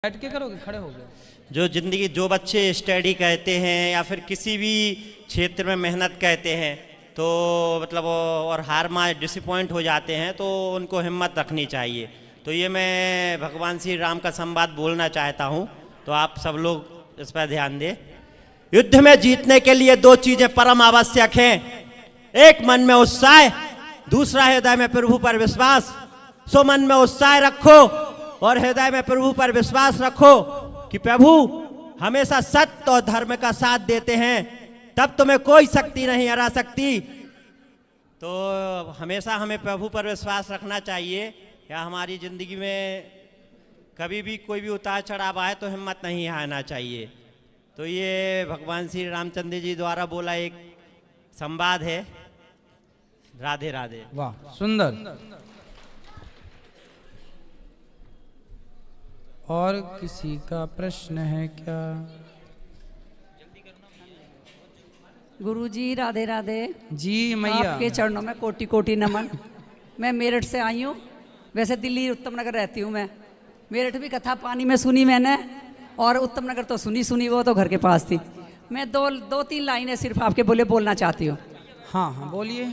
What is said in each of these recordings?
बैठ के करोगे खड़े हो गए? जो जिंदगी, जो बच्चे स्टडी कहते हैं या फिर किसी भी क्षेत्र में मेहनत कहते हैं तो मतलब और हार मान डिसअपॉइंट हो जाते हैं तो उनको हिम्मत रखनी चाहिए। तो ये मैं भगवान श्री राम का संवाद बोलना चाहता हूँ, तो आप सब लोग इस पर ध्यान दें। युद्ध में जीतने के लिए दो चीजें परम आवश्यक हैं, एक मन में उत्साह, दूसरा हृदय में प्रभु पर विश्वास। सो मन में उत्साह रखो और हृदय में प्रभु पर विश्वास रखो कि प्रभु हमेशा सत्य और धर्म का साथ देते हैं, तब तुम्हें कोई शक्ति नहीं हरा सकती। तो हमेशा हमें प्रभु पर विश्वास रखना चाहिए। या हमारी जिंदगी में कभी भी कोई भी उतार चढ़ाव आए तो हिम्मत नहीं हारना चाहिए। तो ये भगवान श्री रामचंद्र जी द्वारा बोला एक संवाद है। राधे राधे। वाह, सुंदर। और किसी का प्रश्न है क्या? गुरुजी राधे राधे जी मैया, आपके चरणों में कोटि कोटि नमन। मैं मेरठ से आई हूँ, वैसे दिल्ली उत्तम नगर रहती हूँ मैं। मेरठ भी कथा पानी में सुनी मैंने, और उत्तम नगर तो सुनी, वो तो घर के पास थी। मैं दो तीन लाइनें सिर्फ आपके बोलना चाहती हूँ। हाँ हाँ बोलिए।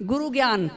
गुरु ज्ञान,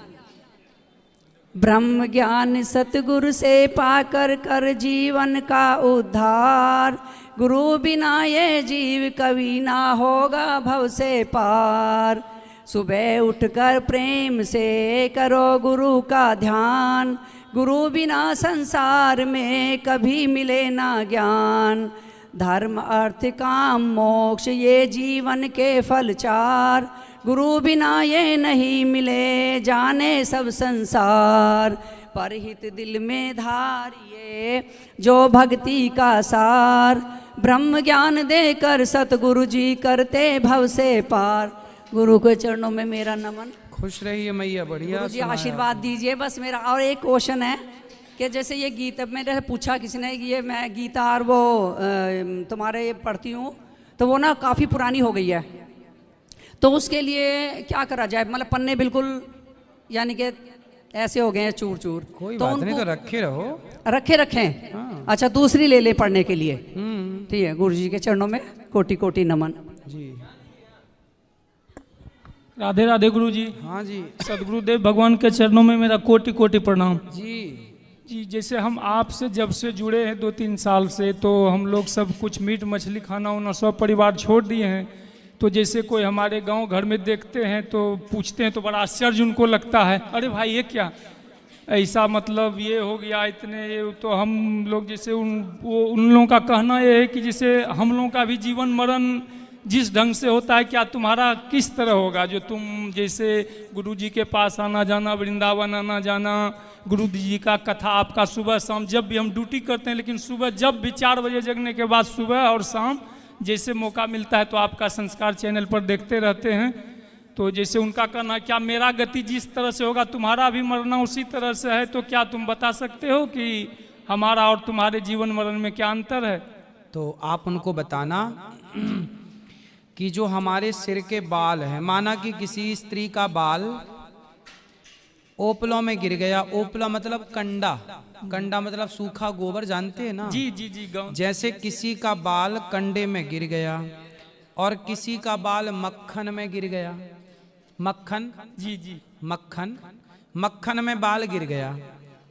ब्रह्म ज्ञान सतगुरु से पाकर कर जीवन का उद्धार। गुरु बिना ये जीव कभी ना होगा भव से पार। सुबह उठकर प्रेम से करो गुरु का ध्यान, गुरु बिना संसार में कभी मिले ना ज्ञान। धर्म अर्थ काम मोक्ष ये जीवन के फल चार, गुरु बिना ये नहीं मिले जाने सब संसार। परहित दिल में धारिये जो भक्ति का सार, ब्रह्म ज्ञान देकर सतगुरु जी करते भव से पार। गुरु के चरणों में मेरा नमन। खुश रहिए मैया, बढ़िया। गुरु जी आशीर्वाद दीजिए बस मेरा। और एक क्वेश्चन है कि जैसे ये गीता मैंने पूछा किसी ने, ये मैं गीता और वो तुम्हारे पढ़ती हूँ तो वो ना काफ़ी पुरानी हो गई है, तो उसके लिए क्या करा जाए? मतलब पन्ने बिल्कुल यानी कि ऐसे हो गए हैं चूर चूर। कोई तो बात नहीं, तो रखे रहो। रखें। हाँ। अच्छा, दूसरी ले ले पढ़ने के लिए। ठीक है। गुरु जी के चरणों में कोटि कोटि नमन जी। राधे राधे गुरु जी। हाँ जी। सदगुरुदेव भगवान के चरणों में मेरा कोटि कोटि प्रणाम जी। जी। जैसे हम आपसे जब से जुड़े हैं 2-3 साल से, तो हम लोग सब कुछ मीट मछली खाना उना सब परिवार छोड़ दिए हैं। तो जैसे कोई हमारे गांव घर में देखते हैं तो पूछते हैं तो बड़ा आश्चर्य उनको लगता है, अरे भाई ये क्या ऐसा, मतलब ये हो गया इतने ये। तो हम लोग जैसे उन लोगों का कहना ये है कि जैसे हम लोगों का भी जीवन मरण जिस ढंग से होता है, क्या तुम्हारा किस तरह होगा? जो तुम जैसे गुरु जी के पास आना जाना, वृंदावन आना जाना, गुरु जी का कथा आपका सुबह शाम, जब भी हम ड्यूटी करते हैं लेकिन सुबह जब भी 4 बजे जगने के बाद सुबह और शाम जैसे मौका मिलता है तो आपका संस्कार चैनल पर देखते रहते हैं। तो जैसे उनका कहना क्या मेरा गति जिस तरह से होगा तुम्हारा भी मरना उसी तरह से है, तो क्या तुम बता सकते हो कि हमारा और तुम्हारे जीवन मरण में क्या अंतर है? तो आप उनको बताना कि जो हमारे सिर के बाल हैं, माना कि किसी स्त्री का बाल ओपलों में गिर गया। ओपला मतलब कंडा, कंडा मतलब सूखा गोबर, जानते हैं ना? जी जी जी। जैसे किसी का बाल कंडे में गिर गया और किसी का बाल मक्खन में गिर गया। मक्खन, जी जी। मक्खन में बाल गिर गया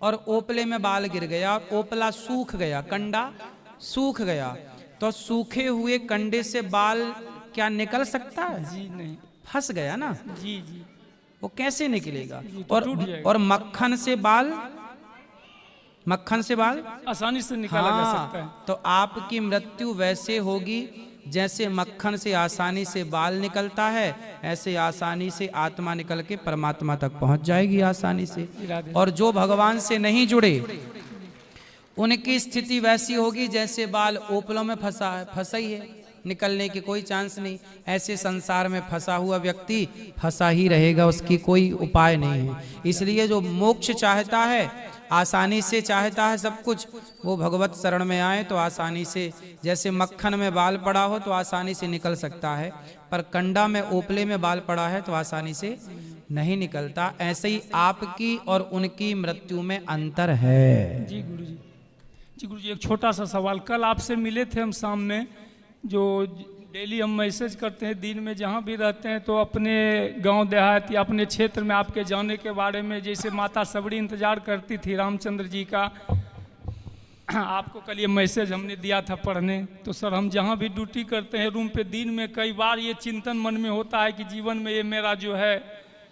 और ओपले में बाल गिर गया और ओपला सूख गया, कंडा सूख गया। तो सूखे हुए कंडे से बाल क्या निकल सकता है? जी नहीं, फंस गया ना। जी जी। वो कैसे निकलेगा? तो और मक्खन से बाल आसानी से निकाला जा सकता है। तो आपकी मृत्यु वैसे होगी जैसे मक्खन से आसानी से बाल निकलता है, ऐसे आसानी से आत्मा निकल के परमात्मा तक पहुंच जाएगी आसानी से। और जो भगवान से नहीं जुड़े उनकी स्थिति वैसी होगी जैसे बाल ओपलों में फंसा ही है, निकलने की कोई चांस नहीं। ऐसे संसार में फंसा हुआ व्यक्ति फंसा ही रहेगा, उसकी कोई उपाय नहीं है। इसलिए जो मोक्ष चाहता है, आसानी से चाहता है सब कुछ, वो भगवत शरण में आए तो आसानी से, जैसे मक्खन में बाल पड़ा हो तो आसानी से निकल सकता है, पर कंडा में ओपले में बाल पड़ा है तो आसानी से नहीं निकलता, ऐसे ही आपकी और उनकी मृत्यु में अंतर है। जी गुरुजी। जी गुरुजी, एक छोटा सा सवाल। कल आपसे मिले थे हम शाम में, जो डेली हम मैसेज करते हैं दिन में जहाँ भी रहते हैं, तो अपने गांव देहात या अपने क्षेत्र में आपके जाने के बारे में, जैसे माता सबड़ी इंतजार करती थी रामचंद्र जी का, आपको कल ये मैसेज हमने दिया था पढ़ने। तो सर, हम जहाँ भी ड्यूटी करते हैं रूम पे, दिन में कई बार ये चिंतन मन में होता है कि जीवन में ये मेरा जो है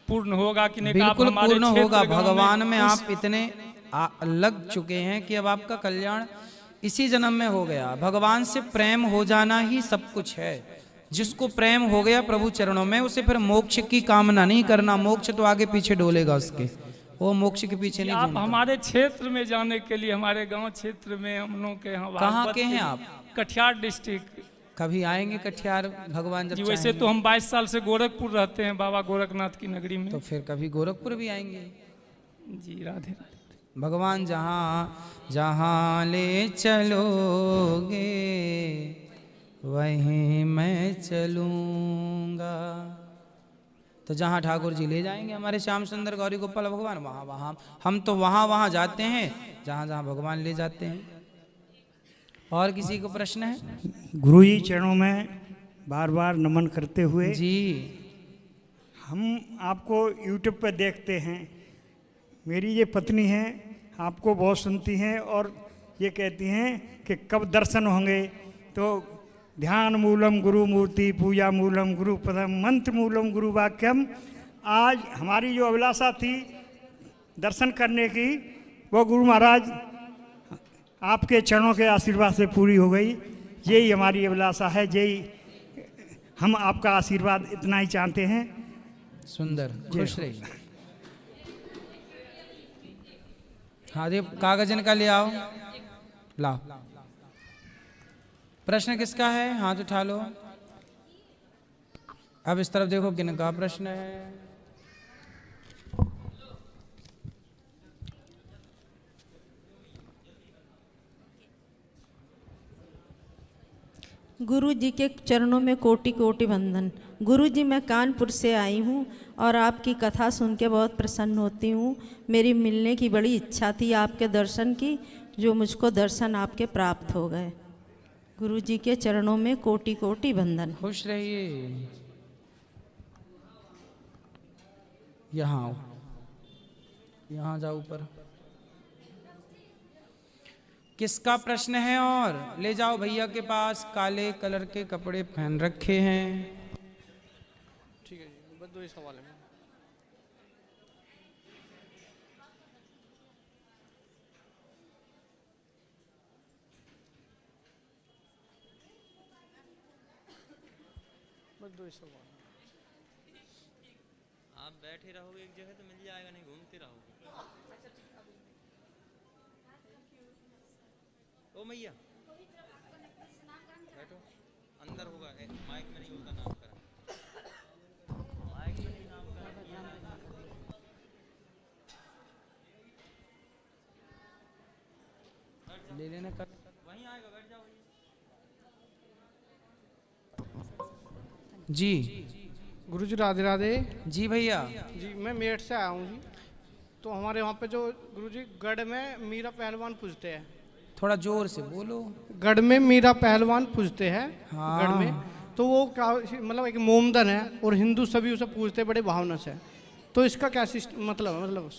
पूर्ण होगा कि नहीं। बिल्कुल पूर्ण होगा। भगवान में आप इतने लग चुके हैं कि अब आपका कल्याण इसी जन्म में हो गया। भगवान से प्रेम हो जाना ही सब कुछ है। जिसको प्रेम हो गया प्रभु चरणों में, उसे फिर मोक्ष की कामना नहीं करना। मोक्ष तो आगे पीछे डोलेगा उसके, वो मोक्ष के पीछे नहीं आप घूमता। हमारे क्षेत्र में जाने के लिए, हमारे गांव क्षेत्र में हम लोग के यहाँ, कहाँ के हैं आप? कटिहार डिस्ट्रिक्ट। कभी आएंगे कटिहार भगवान जब जी, वैसे तो हम 22 साल से गोरखपुर रहते हैं, बाबा गोरखनाथ की नगरी में। तो फिर कभी गोरखपुर भी आएंगे। जी, राधे राधे। भगवान जहाँ जहाँ ले चलोगे वहीं मैं चलूँगा। तो जहाँ ठाकुर जी ले जाएंगे हमारे श्याम सुंदर गौरी गोपाल भगवान, वहाँ वहाँ हम तो वहाँ जाते हैं जहाँ जहाँ भगवान ले जाते हैं। और किसी को प्रश्न है? गुरु जी चरणों में बार बार नमन करते हुए जी, हम आपको यूट्यूब पर देखते हैं। मेरी ये पत्नी है, आपको बहुत सुनती हैं और ये कहती हैं कि कब दर्शन होंगे। तो ध्यान मूलम गुरु मूर्ति, पूजा मूलम गुरु पदम, मंत्र मूलम गुरु वाक्यम। आज हमारी जो अभिलाषा थी दर्शन करने की, वो गुरु महाराज आपके चरणों के आशीर्वाद से पूरी हो गई। यही हमारी अभिलाषा है, यही हम आपका आशीर्वाद इतना ही चाहते हैं। सुंदर, खुश रहिए। हाँ जी, कागज इनका ले आओ, लाओ। प्रश्न किसका है? हाथ उठा लो। अब इस तरफ देखो, किनका प्रश्न है? गुरु जी के चरणों में कोटि कोटि वंदन। गुरु जी, मैं कानपुर से आई हूँ और आपकी कथा सुन के बहुत प्रसन्न होती हूँ। मेरी मिलने की बड़ी इच्छा थी आपके दर्शन की, जो मुझको दर्शन आपके प्राप्त हो गए। गुरु जी के चरणों में कोटि कोटि वंदन। खुश रहिए। यहाँ आओ, यहाँ जाओ ऊपर। किसका प्रश्न है? और ले जाओ भैया के पास, काले कलर के कपड़े पहन रखे हैं। ठीक है जी, बस दो ही सवाल है। बस दो ही सवाल। आप बैठे रहोगे एक जगह तो मिल जाएगा, नहीं घूमते रहोगे। ओ मैया बैठो, अंदर होगा, माइक में नहीं होता नाम करा, माइक में नहीं नाम करा। ले लेना कर। वहीं आएगा, बैठ जाओ। जी गुरु जी राधे राधे। जी भैया। जी, मैं मेरठ से आया हूँ जी। तो हमारे वहाँ पे जो गुरु जी गढ़ में मीरा पहलवान पूजते हैं। थोड़ा जोर से बोलो। गढ़ में मीरा पहलवान पूजते हैं। हाँ। गढ़ में तो वो क्या, मतलब एक मोमदन है और हिंदू सभी उसे पूजते बड़े भावना से। तो इसका क्या मतलब है? मतलब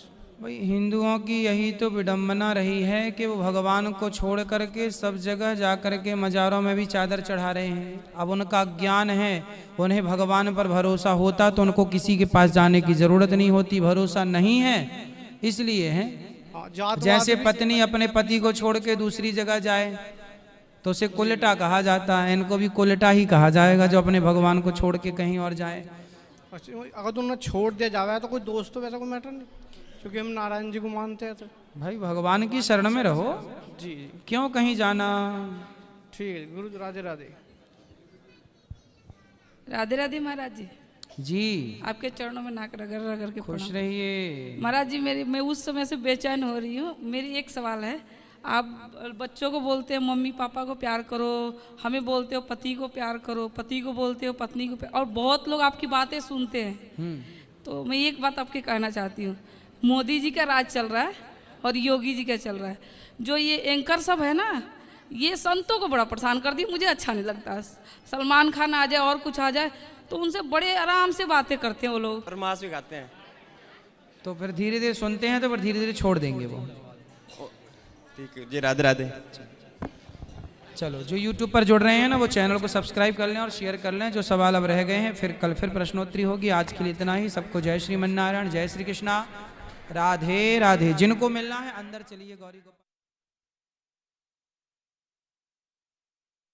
भाई, हिंदुओं की यही तो विडंबना रही है कि वो भगवान को छोड़ करके सब जगह जा करके मज़ारों में भी चादर चढ़ा रहे हैं। अब उनका ज्ञान है, उन्हें भगवान पर भरोसा होता तो उनको किसी के पास जाने की ज़रूरत नहीं होती। भरोसा नहीं है, इसलिए है। जैसे पत्नी अपने पति को छोड़ के दूसरी जगह जाए तो उसे कुलटा कहा जाता है, इनको भी कुलटा ही कहा जाएगा जो अपने भगवान को छोड़ के कहीं और जाए। अगर तुमने छोड़ दिया जावे तो कोई दोस्त तो वैसा कोई मैटर नहीं, क्योंकि हम नारायण जी को मानते हैं। तो भाई भगवान की शरण में रहो जी, क्यों कहीं जाना। ठीक है गुरु जी, राधे राधे। राधे राधे महाराज जी। जी, आपके चरणों में नाक रगड़ रगड़ के खुश प्रणाम। रहिए। महाराज जी, मैं उस समय से बेचैन हो रही हूँ। मेरी एक सवाल है। आप बच्चों को बोलते हैं मम्मी पापा को प्यार करो, हमें बोलते हो पति को प्यार करो, पति को बोलते हो पत्नी को प्यार, और बहुत लोग आपकी बातें सुनते हैं। तो मैं एक बात आपके कहना चाहती हूँ, मोदी जी का राज चल रहा है और योगी जी का चल रहा है। जो ये एंकर सब है ना, ये संतों को बड़ा परेशान कर दी, मुझे अच्छा नहीं लगता। सलमान खान आ जाए और कुछ आ जाए तो उनसे बड़े आराम से बातें करते हैं वो लोग, फरमाश भी गाते हैं। तो फिर धीरे धीरे सुनते हैं तो फिर धीरे धीरे छोड़ देंगे वो। ठीक है जी, राधे राधे। चलो, जो YouTube पर जुड़ रहे हैं ना वो चैनल को सब्सक्राइब कर लें और शेयर कर लें। जो सवाल अब रह गए हैं फिर कल फिर प्रश्नोत्तरी होगी। आज के लिए इतना ही। सबको जय श्रीमन नारायण, जय श्री कृष्णा, राधे राधे। जिनको मिलना है अंदर चलिए गौरी को।